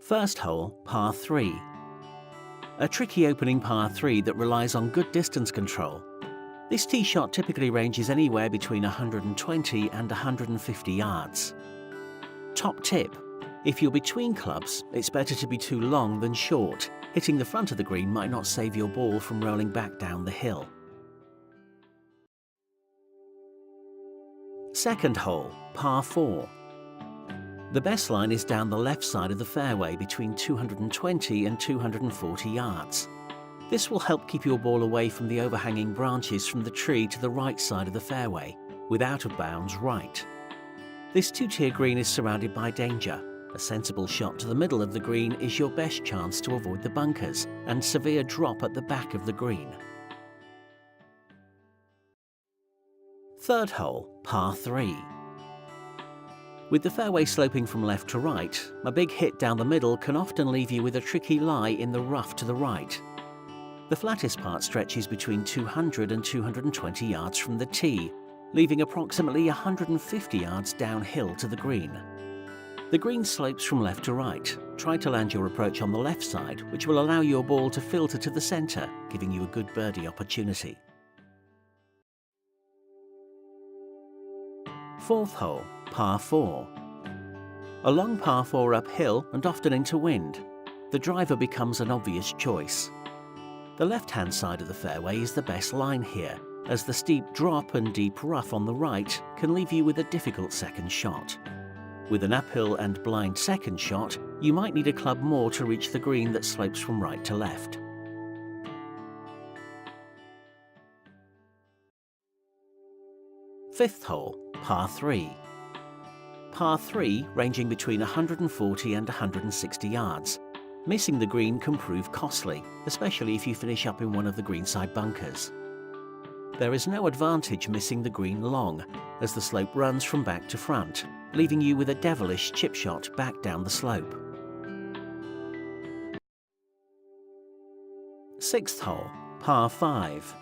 First hole, par 3. A tricky opening par 3 that relies on good distance control. This tee shot typically ranges anywhere between 120 and 150 yards. Top tip: if you're between clubs, it's better to be too long than short. Hitting the front of the green might not save your ball from rolling back down the hill. Second hole, par 4. The best line is down the left side of the fairway between 220 and 240 yards. This will help keep your ball away from the overhanging branches from the tree to the right side of the fairway, with out of bounds right. This two-tier green is surrounded by danger. A sensible shot to the middle of the green is your best chance to avoid the bunkers and severe drop at the back of the green. Third hole, par 3. With the fairway sloping from left to right, a big hit down the middle can often leave you with a tricky lie in the rough to the right. The flattest part stretches between 200 and 220 yards from the tee, leaving approximately 150 yards downhill to the green. The green slopes from left to right. Try to land your approach on the left side, which will allow your ball to filter to the centre, giving you a good birdie opportunity. Fourth hole, par 4. A long par 4 uphill and often into wind. The driver becomes an obvious choice. The left-hand side of the fairway is the best line here, as the steep drop and deep rough on the right can leave you with a difficult second shot. With an uphill and blind second shot, you might need a club more to reach the green that slopes from right to left. Fifth hole, par 3. Par 3 ranging between 140 and 160 yards. Missing the green can prove costly, especially if you finish up in one of the greenside bunkers. There is no advantage missing the green long, as the slope runs from back to front, leaving you with a devilish chip shot back down the slope. Sixth hole, par 5.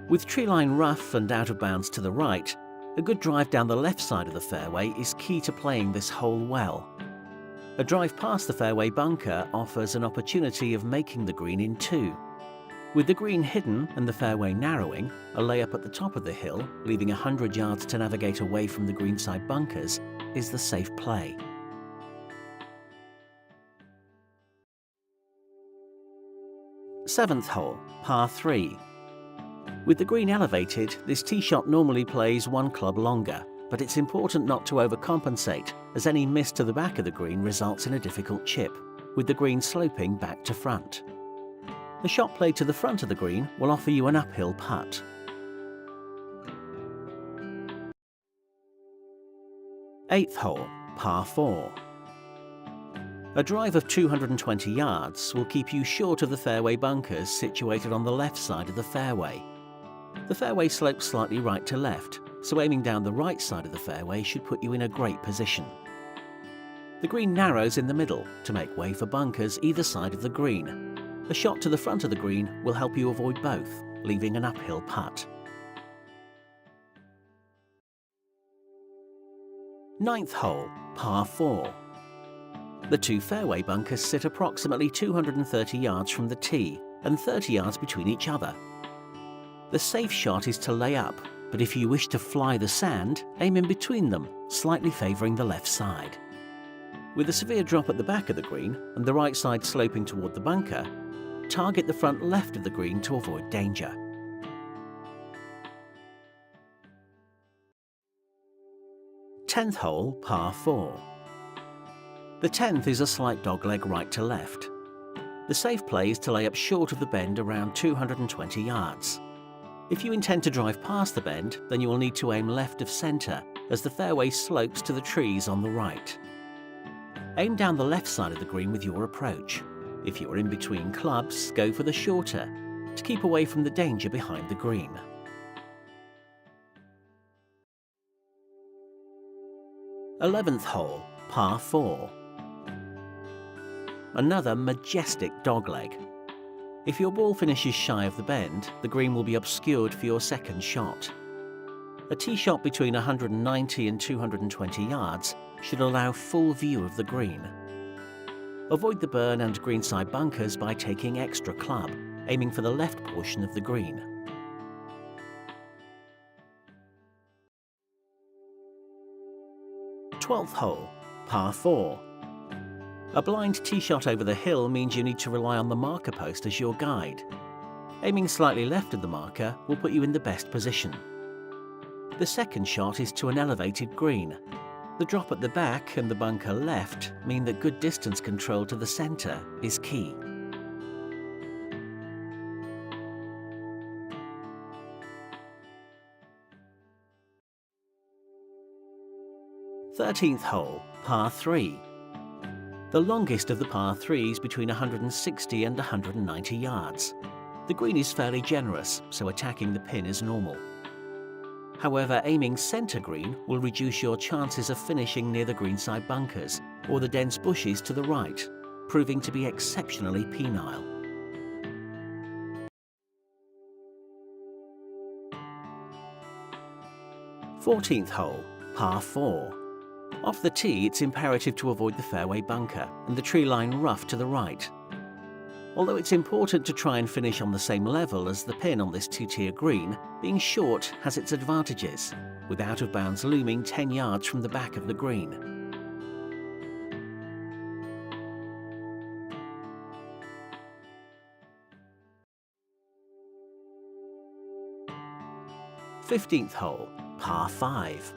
With treeline rough and out of bounds to the right, a good drive down the left side of the fairway is key to playing this hole well. A drive past the fairway bunker offers an opportunity of making the green in two. With the green hidden and the fairway narrowing, a layup at the top of the hill, leaving 100 yards to navigate away from the greenside bunkers, is the safe play. Seventh hole, par 3. With the green elevated, this tee shot normally plays one club longer, but it's important not to overcompensate, as any miss to the back of the green results in a difficult chip, with the green sloping back to front. The shot played to the front of the green will offer you an uphill putt. Eighth hole, par 4. A drive of 220 yards will keep you short of the fairway bunkers situated on the left side of the fairway. The fairway slopes slightly right to left, so aiming down the right side of the fairway should put you in a great position. The green narrows in the middle to make way for bunkers either side of the green. A shot to the front of the green will help you avoid both, leaving an uphill putt. Ninth hole, par 4. The two fairway bunkers sit approximately 230 yards from the tee and 30 yards between each other. The safe shot is to lay up, but if you wish to fly the sand, aim in between them, slightly favouring the left side. With a severe drop at the back of the green and the right side sloping toward the bunker, target the front left of the green to avoid danger. Tenth hole, par 4. The 10th is a slight dogleg right to left. The safe play is to lay up short of the bend around 220 yards. If you intend to drive past the bend, then you will need to aim left of centre, as the fairway slopes to the trees on the right. Aim down the left side of the green with your approach. If you are in between clubs, go for the shorter, to keep away from the danger behind the green. Eleventh hole, par 4. Another majestic dogleg. If your ball finishes shy of the bend, the green will be obscured for your second shot. A tee shot between 190 and 220 yards should allow full view of the green. Avoid the burn and greenside bunkers by taking extra club, aiming for the left portion of the green. Twelfth hole, par 4. A blind tee shot over the hill means you need to rely on the marker post as your guide. Aiming slightly left of the marker will put you in the best position. The second shot is to an elevated green. The drop at the back and the bunker left mean that good distance control to the centre is key. Thirteenth hole, par 3. The longest of the par 3s between 160 and 190 yards. The green is fairly generous, so attacking the pin is normal. However, aiming centre green will reduce your chances of finishing near the greenside bunkers or the dense bushes to the right, proving to be exceptionally penile. 14th hole, par 4. Off the tee, it's imperative to avoid the fairway bunker and the tree line rough to the right. Although it's important to try and finish on the same level as the pin on this two-tier green, being short has its advantages, with out of bounds looming 10 yards from the back of the green. Fifteenth hole, par 5.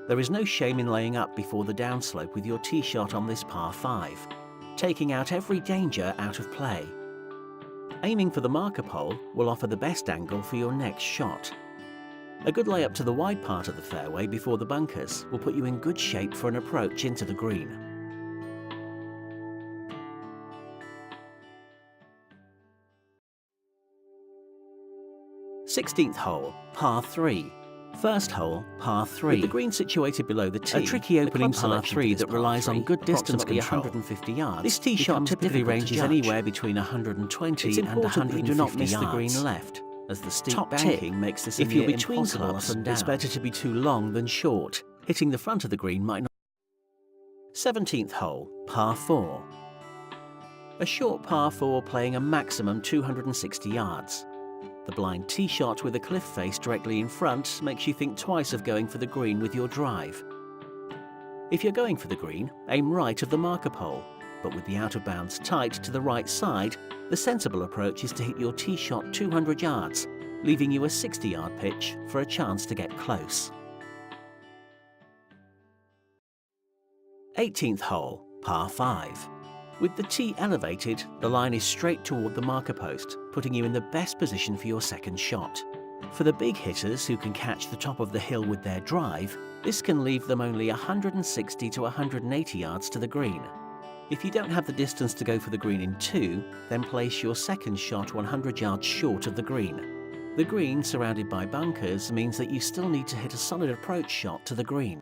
There is no shame in laying up before the downslope with your tee shot on this par 5, taking out every danger out of play. Aiming for the marker pole will offer the best angle for your next shot. A good layup to the wide part of the fairway before the bunkers will put you in good shape for an approach into the green. 16th hole, par 3. First hole, par 3. With the green situated below the tee, a tricky opening par 3 that relies on good distance control. 150 yards. This tee shot typically ranges anywhere between 120 and 150 yards. Do not miss the green left, as the steep banking makes this a near impossible up and down. It's better to be too long than short. Hitting the front of the green might not. 17th hole, par 4. A short par 4 playing a maximum 260 yards. The blind tee shot with a cliff face directly in front makes you think twice of going for the green with your drive. If you're going for the green, aim right of the marker pole, but with the out of bounds tight to the right side, the sensible approach is to hit your tee shot 200 yards, leaving you a 60-yard pitch for a chance to get close. 18th hole, par 5. With the tee elevated, the line is straight toward the marker post, putting you in the best position for your second shot. For the big hitters who can catch the top of the hill with their drive, this can leave them only 160 to 180 yards to the green. If you don't have the distance to go for the green in 2, then place your second shot 100 yards short of the green. The green, surrounded by bunkers, means that you still need to hit a solid approach shot to the green.